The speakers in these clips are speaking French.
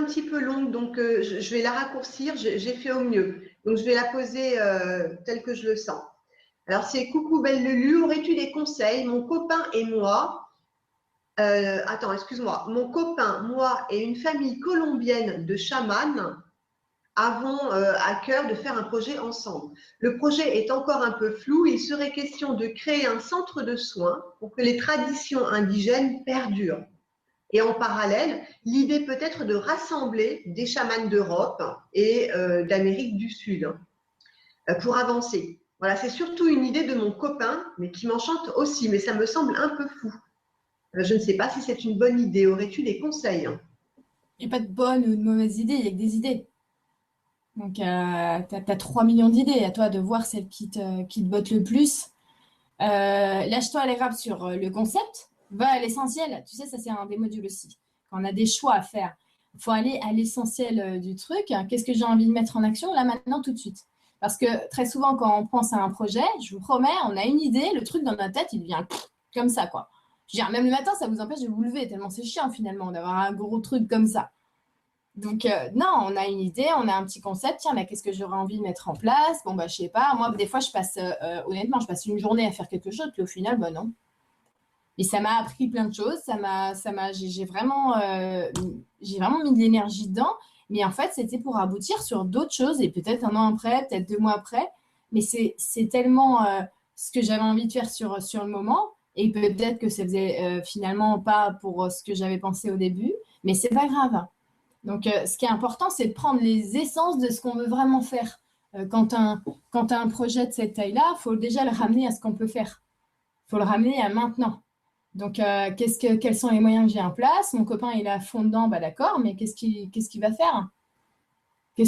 petit peu longue, donc je vais la raccourcir. J'ai fait au mieux. Donc, je vais la poser telle que je le sens. Alors, c'est coucou Belle Lulu, aurais-tu des conseils? Mon copain et moi, attends, excuse-moi. Mon copain, moi et une famille colombienne de chamans avons à cœur de faire un projet ensemble. Le projet est encore un peu flou. Il serait question de créer un centre de soins pour que les traditions indigènes perdurent. Et en parallèle, l'idée peut être de rassembler des chamans d'Europe et d'Amérique du Sud pour avancer. Voilà, c'est surtout une idée de mon copain, mais qui m'enchante aussi, mais ça me semble un peu fou. Je ne sais pas si c'est une bonne idée. Aurais-tu des conseils? Il n'y a pas de bonne ou de mauvaise idée, il n'y a que des idées. Donc, tu as 3 millions d'idées. À toi de voir celle qui te botte le plus. Lâche-toi les râpes sur le concept. Va à l'essentiel. Tu sais, ça, c'est un des modules aussi. Quand on a des choix à faire, il faut aller à l'essentiel du truc. Qu'est-ce que j'ai envie de mettre en action là, maintenant, tout de suite? Parce que très souvent, quand on pense à un projet, je vous promets, on a une idée, le truc dans notre tête, il devient comme ça, quoi. Je veux dire, même le matin, ça vous empêche de vous lever, tellement c'est chiant finalement d'avoir un gros truc comme ça. Donc, non, on a une idée, on a un petit concept. Tiens, mais qu'est-ce que j'aurais envie de mettre en place? Bon, bah, je sais pas. Moi, des fois, honnêtement, je passe une journée à faire quelque chose, puis au final, bah, non. Et ça m'a appris plein de choses. J'ai vraiment mis de l'énergie dedans. Mais en fait, c'était pour aboutir sur d'autres choses et peut-être un an après, peut-être 2 mois après. Mais c'est tellement ce que j'avais envie de faire sur le moment. Et peut-être que ça faisait finalement pas pour ce que j'avais pensé au début. Mais c'est pas grave. Donc, ce qui est important, c'est de prendre les essences de ce qu'on veut vraiment faire. Quand tu as un projet de cette taille-là, il faut déjà le ramener à ce qu'on peut faire. Il faut le ramener à maintenant. Donc, quels sont les moyens que j'ai en place? Mon copain, il est à fond dedans, bah d'accord, mais qu'est-ce qu'il va faire?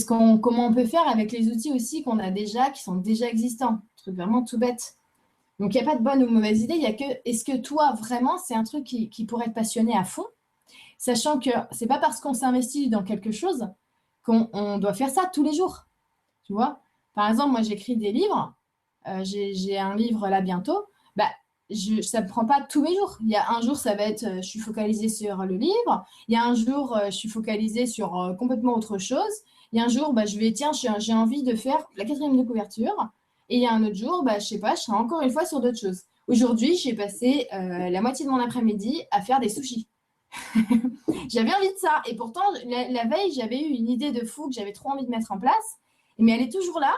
Comment on peut faire avec les outils aussi qu'on a déjà, qui sont déjà existants? Un truc vraiment tout bête. Donc, il n'y a pas de bonne ou mauvaise idée. Il y a que, est-ce que toi, vraiment, c'est un truc qui pourrait te passionner à fond? Sachant que c'est pas parce qu'on s'investit dans quelque chose qu'on doit faire ça tous les jours. Tu vois? Par exemple, moi, j'écris des livres. J'ai un livre là bientôt. Bah, ça ne me prend pas tous mes jours. Il y a un jour, ça va être, je suis focalisée sur le livre. Il y a un jour, je suis focalisée sur complètement autre chose. Il y a un jour, bah, tiens, j'ai envie de faire la 4e de couverture. Et il y a un autre jour, bah, je sais pas, je serai encore une fois sur d'autres choses. Aujourd'hui, j'ai passé la moitié de mon après-midi à faire des sushis. J'avais envie de ça. Et pourtant, la veille, j'avais eu une idée de fou que j'avais trop envie de mettre en place. Mais elle est toujours là.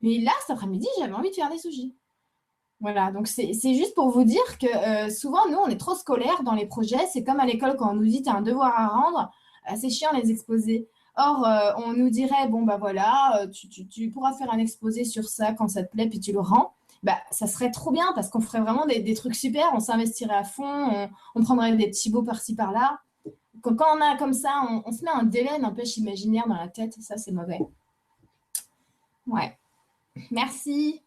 Mais là, cet après-midi, j'avais envie de faire des sushis. Voilà, donc c'est juste pour vous dire que souvent, nous, on est trop scolaires dans les projets. C'est comme à l'école quand on nous dit tu as un devoir à rendre, c'est chiant les exposés. Or, on nous dirait, bon, bah voilà, tu pourras faire un exposé sur ça quand ça te plaît, puis tu le rends. Bah, ça serait trop bien parce qu'on ferait vraiment des trucs super, on s'investirait à fond, on prendrait des petits bouts par-ci par-là. Quand on a comme ça, on se met un délai n'empêche imaginaire dans la tête, ça c'est mauvais. Ouais, merci.